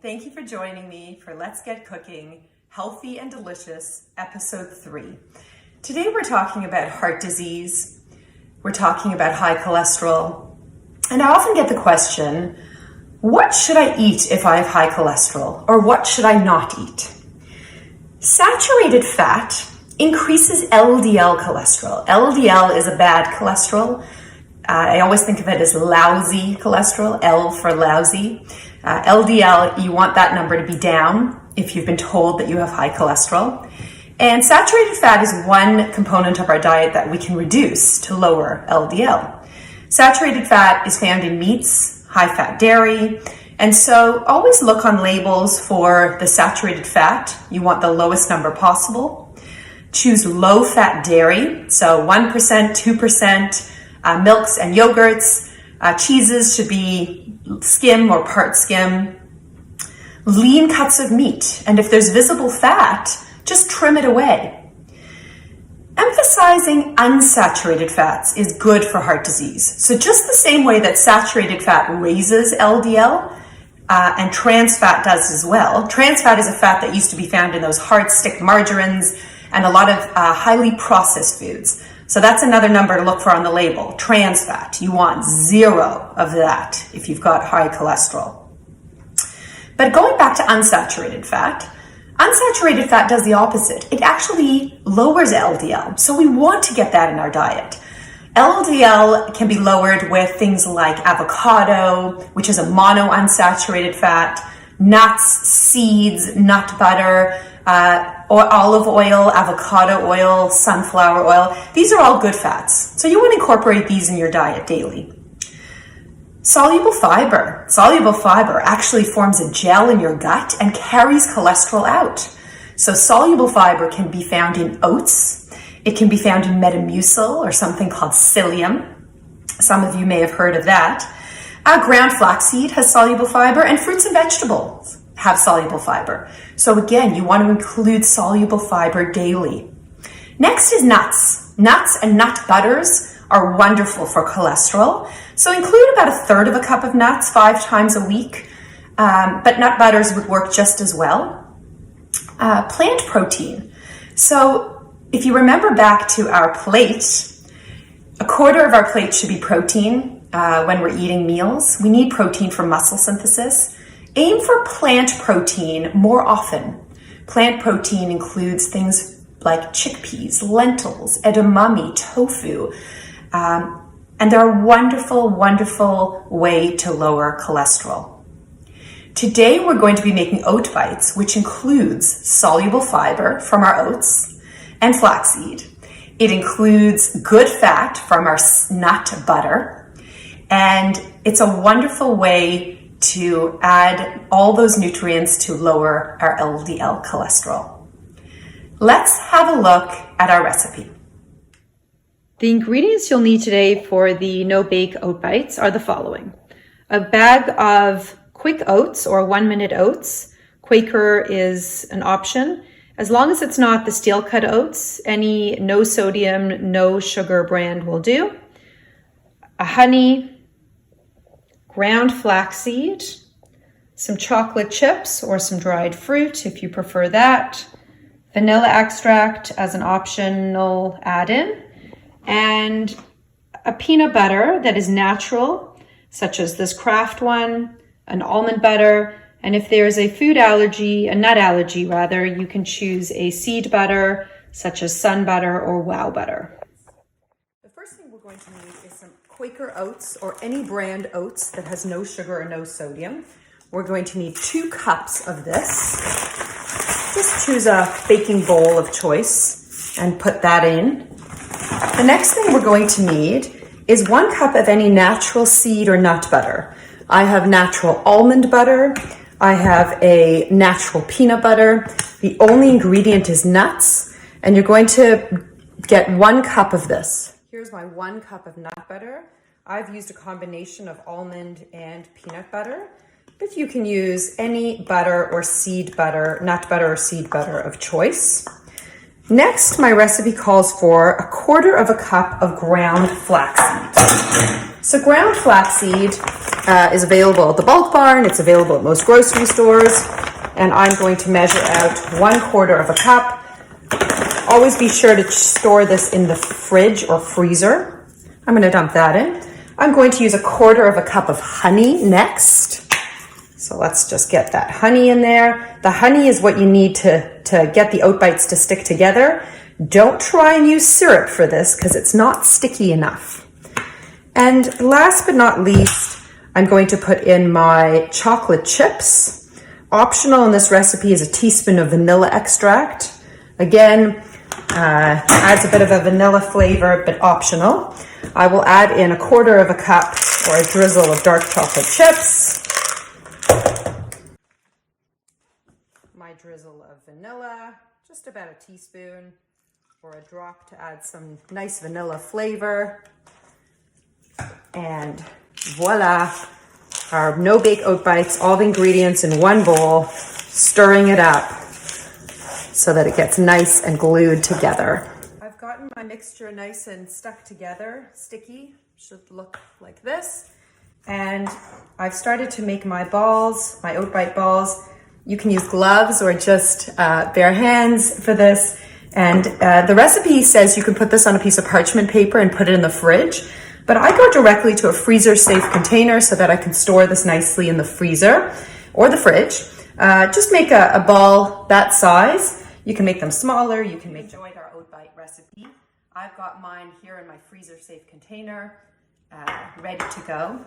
Thank you for joining me for Let's Get Cooking, Healthy and Delicious, Episode 3. Today we're talking about heart disease, we're talking about high cholesterol, and I often get the question, what should I eat if I have high cholesterol, or what should I not eat? Saturated fat increases LDL cholesterol. LDL is a bad cholesterol. I always think of it as lousy cholesterol, L for lousy. LDL, you want that number to be down if you've been told that you have high cholesterol. And saturated fat is one component of our diet that we can reduce to lower LDL. Saturated fat is found in meats, high-fat dairy, and so always look on labels for the saturated fat. You want the lowest number possible. Choose low-fat dairy, so 1%, 2%, milks and yogurts. Cheeses should be skim or part skim. Lean cuts of meat, and if there's visible fat, just trim it away. Emphasizing unsaturated fats is good for heart disease. So just the same way that saturated fat raises LDL, and trans fat does as well. Trans fat is a fat that used to be found in those hard stick margarines and a lot of highly processed foods. So that's another number to look for on the label, trans fat. You want 0 of that if you've got high cholesterol. But going back to unsaturated fat does the opposite. It actually lowers LDL. So we want to get that in our diet. LDL can be lowered with things like avocado, which is a monounsaturated fat, nuts, seeds, nut butter, or olive oil, avocado oil, sunflower oil. These are all good fats. So you want to incorporate these in your diet daily. Soluble fiber. Soluble fiber actually forms a gel in your gut and carries cholesterol out. So soluble fiber can be found in oats. It can be found in Metamucil or something called psyllium. Some of you may have heard of that. Ground flaxseed has soluble fiber, and fruits and vegetables have soluble fiber. So again, you want to include soluble fiber daily. Next is nuts. Nuts and nut butters are wonderful for cholesterol. So include about 1/3 of a cup of nuts 5 times a week, but nut butters would work just as well. Plant protein. So if you remember back to our plate, 1/4 of our plate should be protein when we're eating meals. We need protein for muscle synthesis. Aim for plant protein more often. Plant protein includes things like chickpeas, lentils, edamame, tofu, and they're a wonderful, wonderful way to lower cholesterol. Today we're going to be making oat bites, which includes soluble fiber from our oats and flaxseed. It includes good fat from our nut butter, and it's a wonderful way to add all those nutrients to lower our LDL cholesterol. Let's have a look at our recipe. The ingredients you'll need today for the no-bake oat bites are the following. A bag of quick oats or 1-minute oats. Quaker is an option. As long as it's not the steel cut oats, any no sodium, no sugar brand will do. A honey, ground flaxseed, some chocolate chips or some dried fruit if you prefer that, vanilla extract as an optional add-in, and a peanut butter that is natural, such as this Kraft one, an almond butter, and if there's a food allergy, a nut allergy rather, you can choose a seed butter, such as sun butter or wow butter. The first thing we're going to need is some Quaker oats or any brand oats that has no sugar or no sodium. We're going to need 2 cups of this. Just choose a baking bowl of choice and put that in. The next thing we're going to need is 1 cup of any natural seed or nut butter. I have natural almond butter. I have a natural peanut butter. The only ingredient is nuts, and you're going to get 1 cup of this. Here's my 1 cup of nut butter. I've used a combination of almond and peanut butter, but you can use any butter or seed butter, nut butter or seed butter of choice. Next, my recipe calls for 1/4 of a cup of ground flaxseed. So ground flaxseed is available at the Bulk Barn. It's available at most grocery stores. And I'm going to measure out 1/4 of a cup. Always be sure to store this in the fridge or freezer. I'm going to dump that in. I'm going to use 1/4 of a cup of honey next. So let's just get that honey in there. The honey is what you need to get the oat bites to stick together. Don't try and use syrup for this because it's not sticky enough. And last but not least, I'm going to put in my chocolate chips. Optional in this recipe is a teaspoon of vanilla extract. Again, adds a bit of a vanilla flavor, but optional. I will add in 1/4 of a cup or a drizzle of dark chocolate chips. My drizzle of vanilla, just about a teaspoon or a drop to add some nice vanilla flavor. And voila, our no-bake oat bites, all the ingredients in one bowl, stirring it up so that it gets nice and glued together. I've gotten my mixture nice and stuck together, sticky, should look like this. And I've started to make my balls, my oat bite balls. You can use gloves or just bare hands for this. And the recipe says you can put this on a piece of parchment paper and put it in the fridge. But I go directly to a freezer-safe container so that I can store this nicely in the freezer or the fridge. Just make a ball that size. You can make them smaller. You can make enjoyed our oat bite recipe. I've got mine here in my freezer-safe container, ready to go.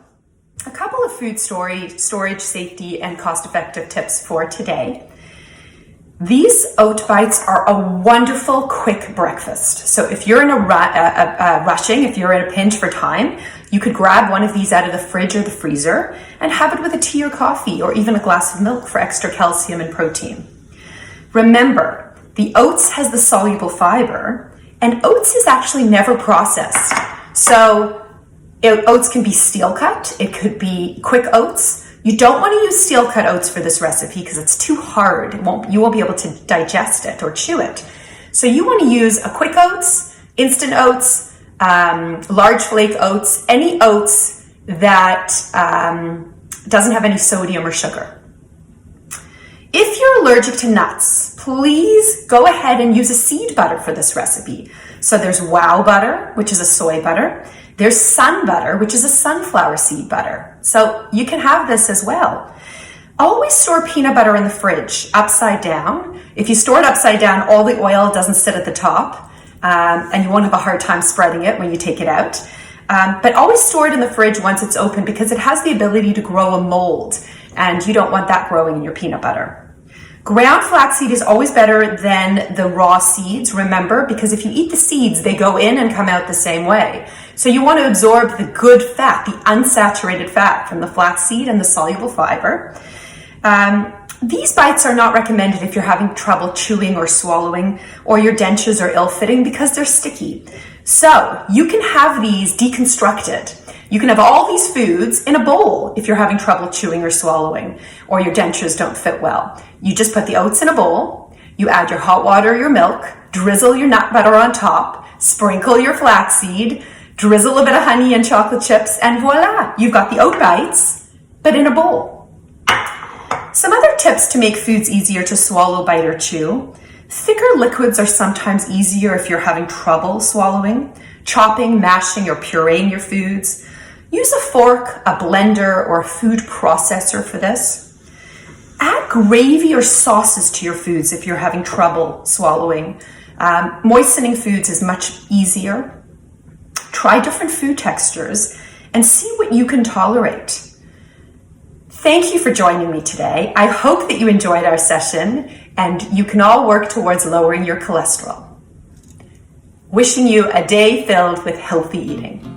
A couple of food storage safety and cost-effective tips for today. These oat bites are a wonderful quick breakfast. So if you're in if you're in a pinch for time, you could grab one of these out of the fridge or the freezer and have it with a tea or coffee or even a glass of milk for extra calcium and protein. Remember, the oats has the soluble fiber, and oats is actually never processed. So oats can be steel cut, it could be quick oats. You don't want to use steel cut oats for this recipe because it's too hard. You won't be able to digest it or chew it. So you want to use a quick oats, instant oats, large flake oats, any oats that doesn't have any sodium or sugar. If you're allergic to nuts, please go ahead and use a seed butter for this recipe. So there's Wow butter, which is a soy butter. There's Sun butter, which is a sunflower seed butter. So you can have this as well. Always store peanut butter in the fridge, upside down. If you store it upside down, all the oil doesn't sit at the top, and you won't have a hard time spreading it when you take it out. But always store it in the fridge once it's open because it has the ability to grow a mold, and you don't want that growing in your peanut butter. Ground flaxseed is always better than the raw seeds, remember, because if you eat the seeds, they go in and come out the same way. So you want to absorb the good fat, the unsaturated fat from the flaxseed and the soluble fiber. These bites are not recommended if you're having trouble chewing or swallowing or your dentures are ill-fitting because they're sticky. So you can have these deconstructed. You can have all these foods in a bowl if you're having trouble chewing or swallowing or your dentures don't fit well. You just put the oats in a bowl, you add your hot water or your milk, drizzle your nut butter on top, sprinkle your flaxseed, drizzle a bit of honey and chocolate chips, and voila, you've got the oat bites, but in a bowl. Some other tips to make foods easier to swallow, bite, or chew. Thicker liquids are sometimes easier if you're having trouble swallowing. Chopping, mashing, or pureeing your foods. Use a fork, a blender, or a food processor for this. Add gravy or sauces to your foods if you're having trouble swallowing. Moistening foods is much easier. Try different food textures and see what you can tolerate. Thank you for joining me today. I hope that you enjoyed our session and you can all work towards lowering your cholesterol. Wishing you a day filled with healthy eating.